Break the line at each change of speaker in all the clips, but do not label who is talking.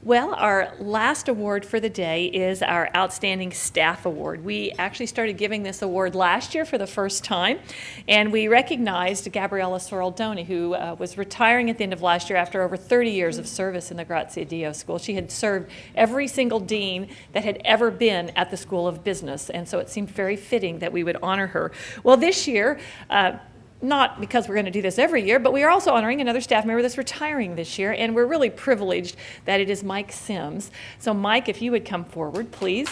Well, our last award for the day is our Outstanding Staff Award. We actually started giving this award last year for the first time, and we recognized Gabriella Soraldoni, who was retiring at the end of last year after over 30 years of service in the Graziadio School. She had served every single dean that had ever been at the School of Business, and so it seemed very fitting that we would honor her. Well, this year, not because we're going to do this every year, but we are also honoring another staff member that's retiring this year, and we're really privileged that it is Mike Sims. So Mike, if you would come forward, please.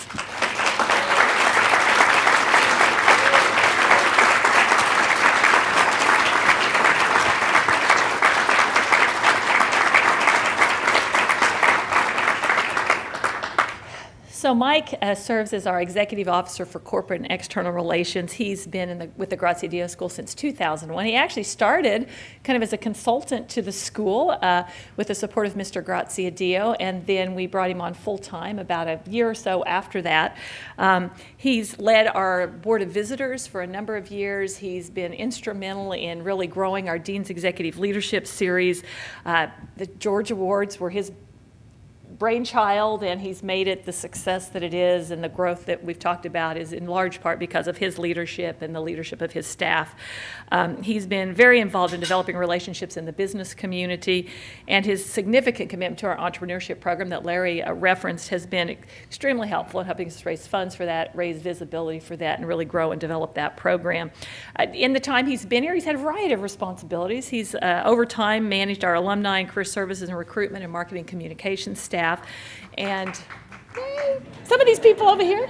So Mike serves as our Executive Officer for Corporate and External Relations. He's been with the Graziadio School since 2001. He actually started kind of as a consultant to the school with the support of Mr. Graziadio, and then we brought him on full-time about a year or so after that. He's led our Board of Visitors for a number of years. He's been instrumental in really growing our Dean's Executive Leadership Series. The George Awards were his brainchild, and he's made it the success that it is, and the growth that we've talked about is in large part because of his leadership and the leadership of his staff. He's been very involved in developing relationships in the business community, and his significant commitment to our entrepreneurship program that Larry referenced has been extremely helpful in helping us raise funds for that, raise visibility for that, and really grow and develop that program. In the time he's been here, he's had a variety of responsibilities. He's over time managed our alumni and career services and recruitment and marketing communications staff. And some of these people over here.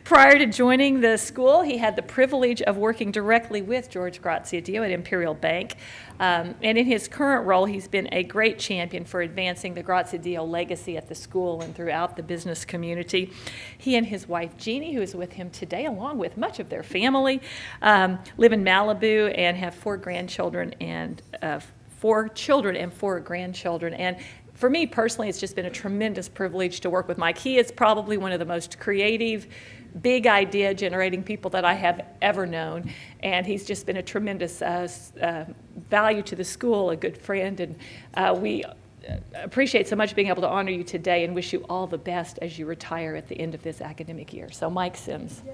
Prior to joining the school, he had the privilege of working directly with George Graziadio at Imperial Bank. And in his current role, he's been a great champion for advancing the Graziadio legacy at the school and throughout the business community. He and his wife, Jeannie, who is with him today, along with much of their family, live in Malibu and have four children and 4 grandchildren. And for me personally, it's just been a tremendous privilege to work with Mike. He is probably one of the most creative, big idea generating people that I have ever known. And he's just been a tremendous value to the school, a good friend. And we appreciate so much being able to honor you today and wish you all the best as you retire at the end of this academic year. So Mike Sims. Yay.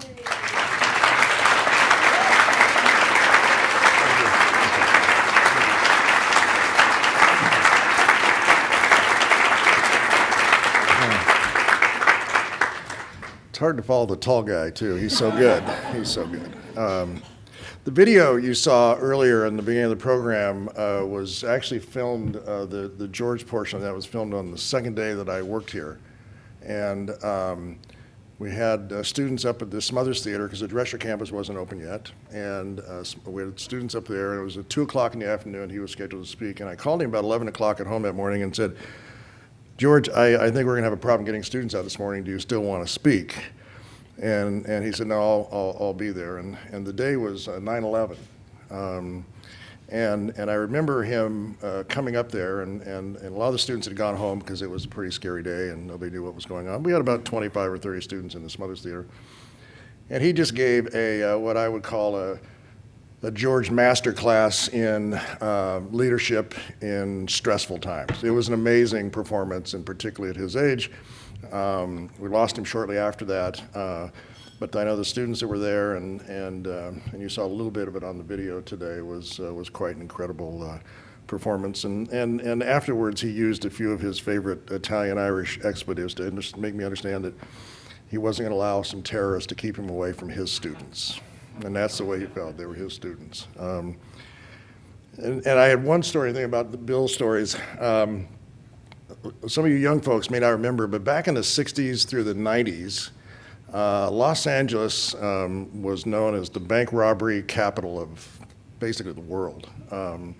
It's hard to follow the tall guy, too. He's so good. He's so good. The video you saw earlier in the beginning of the program was actually filmed, the George portion of that was filmed on the second day that I worked here. And we had students up at the Smothers Theater because the Drescher campus wasn't open yet. And we had students up there, and it was at 2 o'clock in the afternoon. He was scheduled to speak. And I called him about 11 o'clock at home that morning and said, George, I think we're going to have a problem getting students out this morning. Do you still want to speak? And he said, no, I'll be there. And the day was 9/11. And I remember him coming up there, and a lot of the students had gone home because it was a pretty scary day and nobody knew what was going on. We had about 25 or 30 students in the Smothers Theater. And he just gave a what I would call a George master class in leadership in stressful times. It was an amazing performance, and particularly at his age. We lost him shortly after that, but I know the students that were there, and you saw a little bit of it on the video today, was quite an incredible performance. And afterwards, he used a few of his favorite Italian-Irish expletives to make me understand that he wasn't going to allow some terrorists to keep him away from his students. And that's the way he felt. They were his students. And I had one story, thing about the Bill stories. Some of you young folks may not remember, but back in the 60s through the 90s, Los Angeles was known as the bank robbery capital of basically the world. And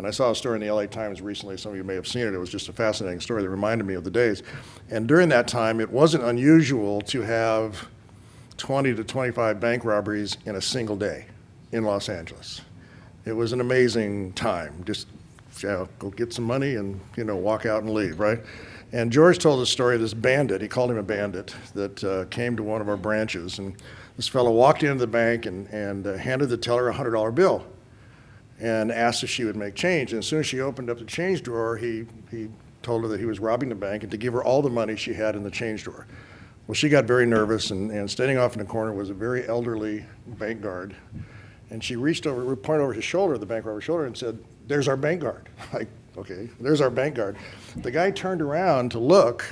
I saw a story in the LA Times recently. Some of you may have seen it. It was just a fascinating story that reminded me of the days. And during that time, it wasn't unusual to have 20 to 25 bank robberies in a single day in Los Angeles. It was an amazing time. Just go get some money and walk out and leave, right? And George told the story of this bandit, he called him a bandit, that came to one of our branches. And this fellow walked into the bank and handed the teller a $100 bill. and asked if she would make change. And as soon as she opened up the change drawer, he told her that he was robbing the bank and to give her all the money she had in the change drawer. Well, she got very nervous, and standing off in the corner was a very elderly bank guard. And she reached over, pointed over his shoulder, the bank robber's shoulder, and said, "There's our bank guard." Like, okay, there's our bank guard. The guy turned around to look,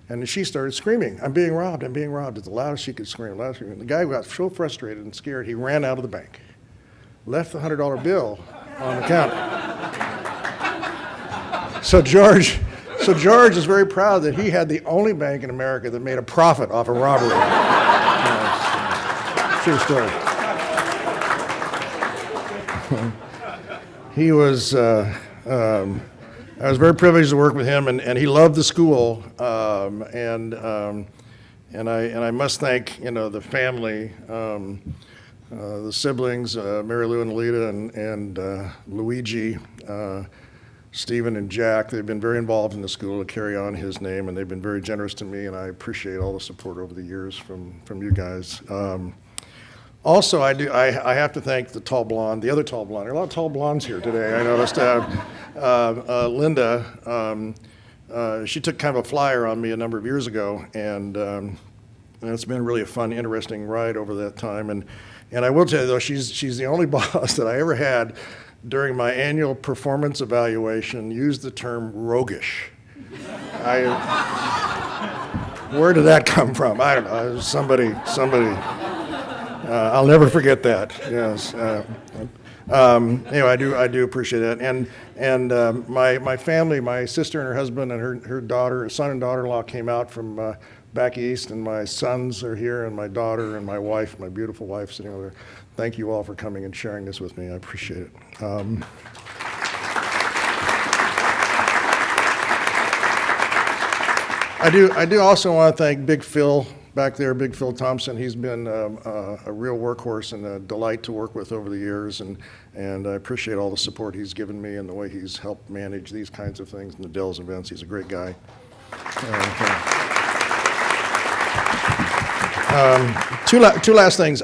and she started screaming, "I'm being robbed, I'm being robbed," as loud as she could scream. Loud as she could. The guy got so frustrated and scared, he ran out of the bank, left the $100 bill on the counter. So George is very proud that he had the only bank in America that made a profit off a robbery. True story. I was very privileged to work with him, and he loved the school. And I must thank the family, the siblings, Mary Lou and Lita, and Luigi. Stephen and Jack. They've been very involved in the school to carry on his name, and they've been very generous to me, and I appreciate all the support over the years from you guys. Also, I have to thank the other tall blonde. There are a lot of tall blondes here today, I noticed. Linda, she took kind of a flyer on me a number of years ago, and it's been really a fun, interesting ride over that time. And I will tell you, though, she's the only boss that I ever had during my annual performance evaluation used the term roguish. Where did that come from? I don't know. Somebody. I'll never forget that. Yes. Anyway, I do appreciate that. And my family, my sister and her husband and her daughter, son and daughter-in-law came out from back east, and my sons are here, and my daughter and my wife, my beautiful wife, sitting over there. Thank you all for coming and sharing this with me. I appreciate it. I do also want to thank Big Phil back there, Big Phil Thompson. He's been a real workhorse and a delight to work with over the years, and I appreciate all the support he's given me and the way he's helped manage these kinds of things and the Dell's events. He's a great guy. Two last things.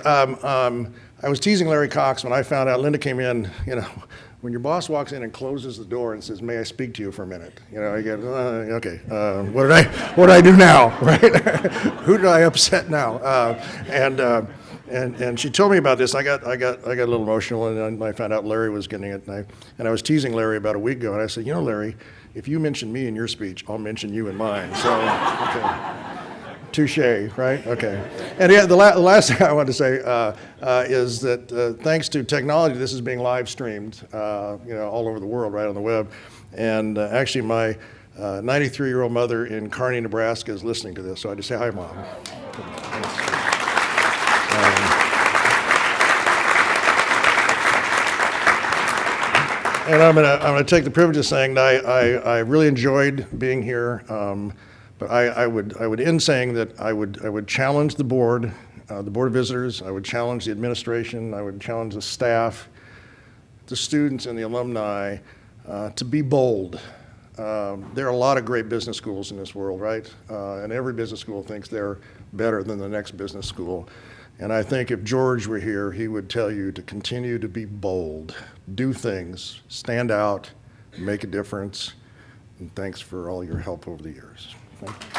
I was teasing Larry Cox when I found out Linda came in. When your boss walks in and closes the door and says, "May I speak to you for a minute?" I get, okay. What did I do now? Right? Who did I upset now? And she told me about this. I got a little emotional, and I found out Larry was getting it. And I was teasing Larry about a week ago, and I said, "Larry, if you mention me in your speech, I'll mention you in mine." So, okay. Touche, right? Okay. And yeah, the last thing I wanted to say is that thanks to technology, this is being live streamed, all over the world, right on the web. And actually, my 93-year-old mother in Kearney, Nebraska, is listening to this. So I just say hi, Mom. And I'm gonna take the privilege of saying that I really enjoyed being here. But I would end saying that I would challenge the board of visitors. I would challenge the administration. I would challenge the staff, the students, and the alumni to be bold. There are a lot of great business schools in this world, right? And every business school thinks they're better than the next business school. And I think if George were here, he would tell you to continue to be bold, do things, stand out, make a difference. And thanks for all your help over the years. Thank you.